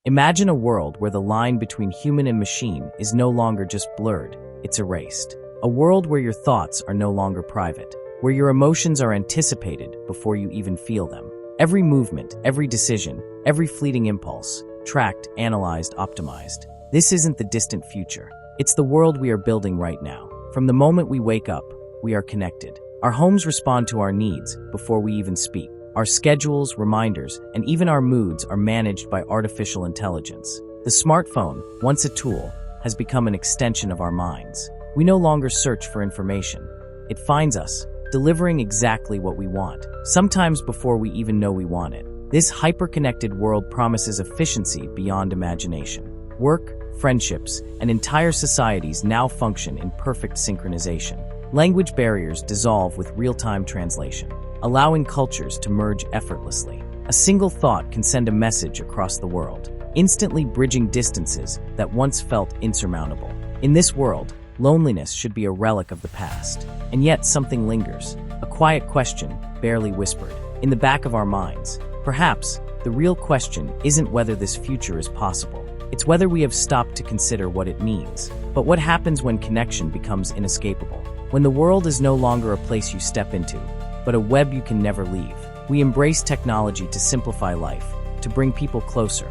Imagine a world where the line between human and machine is no longer just blurred, it's erased. A world where your thoughts are no longer private, where your emotions are anticipated before you even feel them. Every movement, every decision, every fleeting impulse, tracked, analyzed, optimized. This isn't the distant future. It's the world we are building right now. From the moment we wake up, we are connected. Our homes respond to our needs before we even speak. Our schedules, reminders, and even our moods are managed by artificial intelligence. The smartphone, once a tool, has become an extension of our minds. We no longer search for information. It finds us, delivering exactly what we want, sometimes before we even know we want it. This hyper-connected world promises efficiency beyond imagination. Work, friendships, and entire societies now function in perfect synchronization. Language barriers dissolve with real-time translation, allowing cultures to merge effortlessly. A single thought can send a message across the world, instantly bridging distances that once felt insurmountable. In this world, loneliness should be a relic of the past. And yet something lingers, a quiet question, barely whispered, in the back of our minds. Perhaps, the real question isn't whether this future is possible. It's whether we have stopped to consider what it means. But what happens when connection becomes inescapable? When the world is no longer a place you step into, but a web you can never leave. We embrace technology to simplify life, to bring people closer.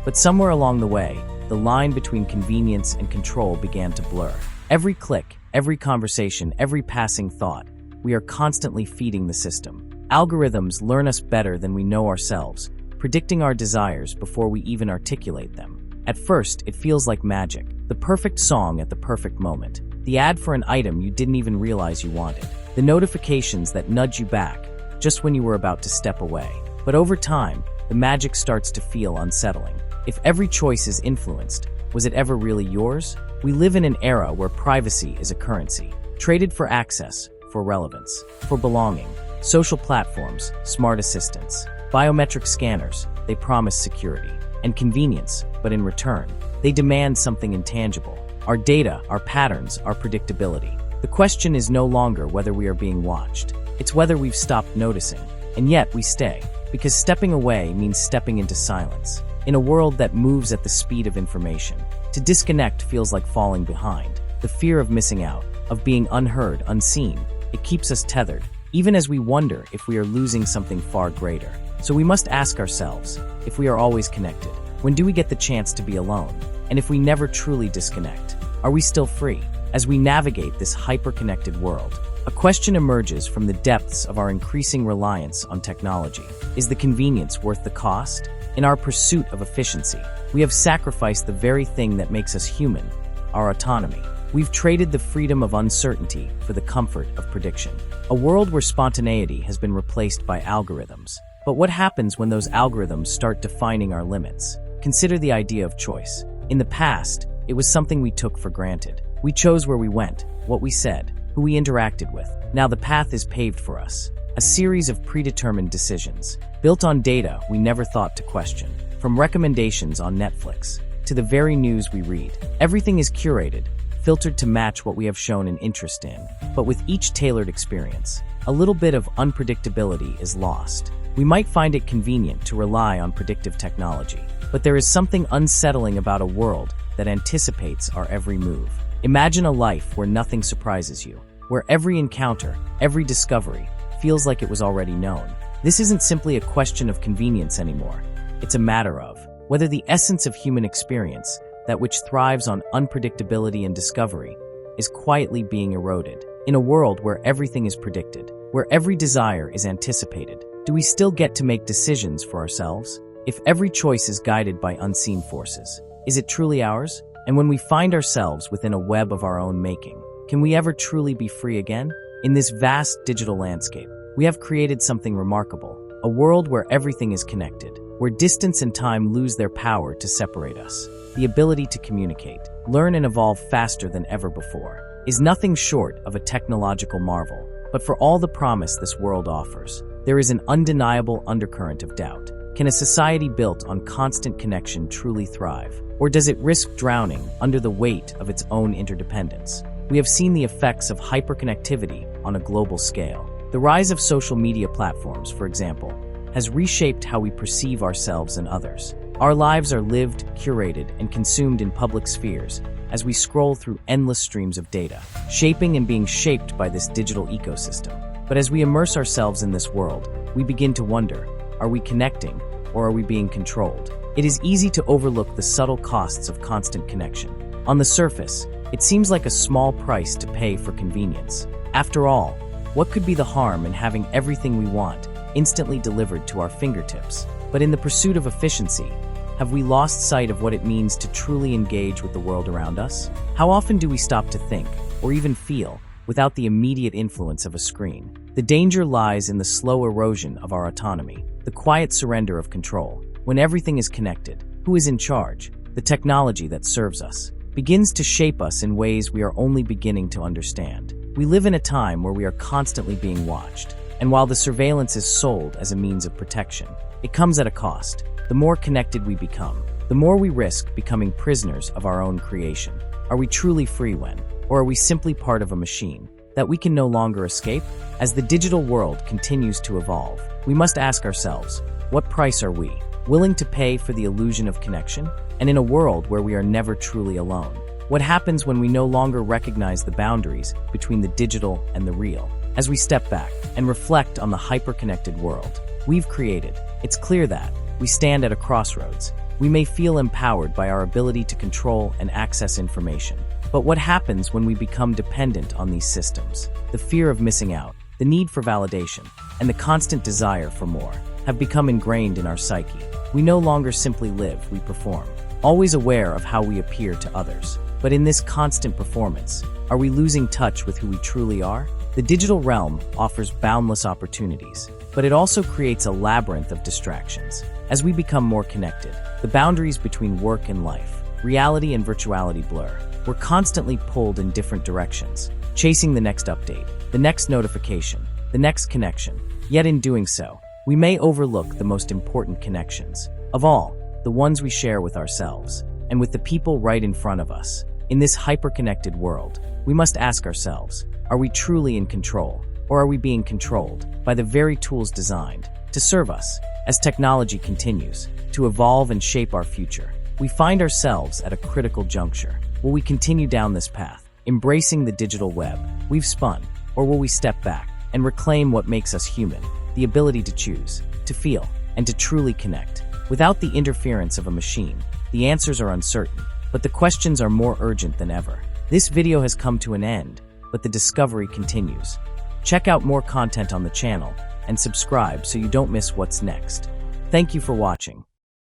But somewhere along the way, the line between convenience and control began to blur. Every click, every conversation, every passing thought, we are constantly feeding the system. Algorithms learn us better than we know ourselves, predicting our desires before we even articulate them. At first, it feels like magic, the perfect song at the perfect moment, the ad for an item you didn't even realize you wanted, the notifications that nudge you back just when you were about to step away. But over time, the magic starts to feel unsettling. If every choice is influenced, was it ever really yours? We live in an era where privacy is a currency, traded for access, for relevance, for belonging. Social platforms, smart assistants, biometric scanners, they promise security and convenience, but in return, they demand something intangible. Our data, our patterns, our predictability. The question is no longer whether we are being watched. It's whether we've stopped noticing. And yet we stay, because stepping away means stepping into silence. In a world that moves at the speed of information, to disconnect feels like falling behind. The fear of missing out, of being unheard, unseen, it keeps us tethered, even as we wonder if we are losing something far greater. So we must ask ourselves, if we are always connected, when do we get the chance to be alone? And if we never truly disconnect, are we still free? As we navigate this hyper-connected world, a question emerges from the depths of our increasing reliance on technology. Is the convenience worth the cost? In our pursuit of efficiency, we have sacrificed the very thing that makes us human, our autonomy. We've traded the freedom of uncertainty for the comfort of prediction. A world where spontaneity has been replaced by algorithms. But what happens when those algorithms start defining our limits? Consider the idea of choice. In the past, it was something we took for granted. We chose where we went, what we said, who we interacted with. Now the path is paved for us. A series of predetermined decisions, built on data we never thought to question. From recommendations on Netflix to the very news we read, everything is curated, filtered to match what we have shown an interest in. But with each tailored experience, a little bit of unpredictability is lost. We might find it convenient to rely on predictive technology, but there is something unsettling about a world that anticipates our every move. Imagine a life where nothing surprises you, where every encounter, every discovery, feels like it was already known. This isn't simply a question of convenience anymore. It's a matter of whether the essence of human experience, that which thrives on unpredictability and discovery, is quietly being eroded. In a world where everything is predicted, where every desire is anticipated, do we still get to make decisions for ourselves? If every choice is guided by unseen forces, is it truly ours? And when we find ourselves within a web of our own making, can we ever truly be free again? In this vast digital landscape, we have created something remarkable, a world where everything is connected, where distance and time lose their power to separate us. The ability to communicate, learn and evolve faster than ever before, is nothing short of a technological marvel. But for all the promise this world offers, there is an undeniable undercurrent of doubt. Can a society built on constant connection truly thrive? Or does it risk drowning under the weight of its own interdependence? We have seen the effects of hyperconnectivity on a global scale. The rise of social media platforms, for example, has reshaped how we perceive ourselves and others. Our lives are lived, curated, and consumed in public spheres as we scroll through endless streams of data, shaping and being shaped by this digital ecosystem. But as we immerse ourselves in this world, we begin to wonder, are we connecting or are we being controlled? It is easy to overlook the subtle costs of constant connection. On the surface, it seems like a small price to pay for convenience. After all, what could be the harm in having everything we want instantly delivered to our fingertips? But in the pursuit of efficiency, have we lost sight of what it means to truly engage with the world around us? How often do we stop to think, or even feel, without the immediate influence of a screen? The danger lies in the slow erosion of our autonomy, the quiet surrender of control. When everything is connected, who is in charge? The technology that serves us begins to shape us in ways we are only beginning to understand. We live in a time where we are constantly being watched, and while the surveillance is sold as a means of protection, it comes at a cost. The more connected we become, the more we risk becoming prisoners of our own creation. Are we truly free or are we simply part of a machine that we can no longer escape? As the digital world continues to evolve, we must ask ourselves, what price are we willing to pay for the illusion of connection? And in a world where we are never truly alone, what happens when we no longer recognize the boundaries between the digital and the real? As we step back and reflect on the hyperconnected world we've created, it's clear that we stand at a crossroads. We may feel empowered by our ability to control and access information. But what happens when we become dependent on these systems? The fear of missing out, the need for validation, and the constant desire for more have become ingrained in our psyche. We no longer simply live, we perform, always aware of how we appear to others. But in this constant performance, are we losing touch with who we truly are? The digital realm offers boundless opportunities, but it also creates a labyrinth of distractions. As we become more connected, the boundaries between work and life, reality and virtuality blur. We're constantly pulled in different directions, chasing the next update, the next notification, the next connection. Yet in doing so, we may overlook the most important connections of all, the ones we share with ourselves and with the people right in front of us. In this hyperconnected world, we must ask ourselves, are we truly in control, or are we being controlled by the very tools designed to serve us? As technology continues to evolve and shape our future, we find ourselves at a critical juncture. Will we continue down this path, embracing the digital web we've spun, or will we step back and reclaim what makes us human, the ability to choose, to feel, and to truly connect? Without the interference of a machine, the answers are uncertain, but the questions are more urgent than ever. This video has come to an end, but the discovery continues. Check out more content on the channel and subscribe so you don't miss what's next. Thank you for watching.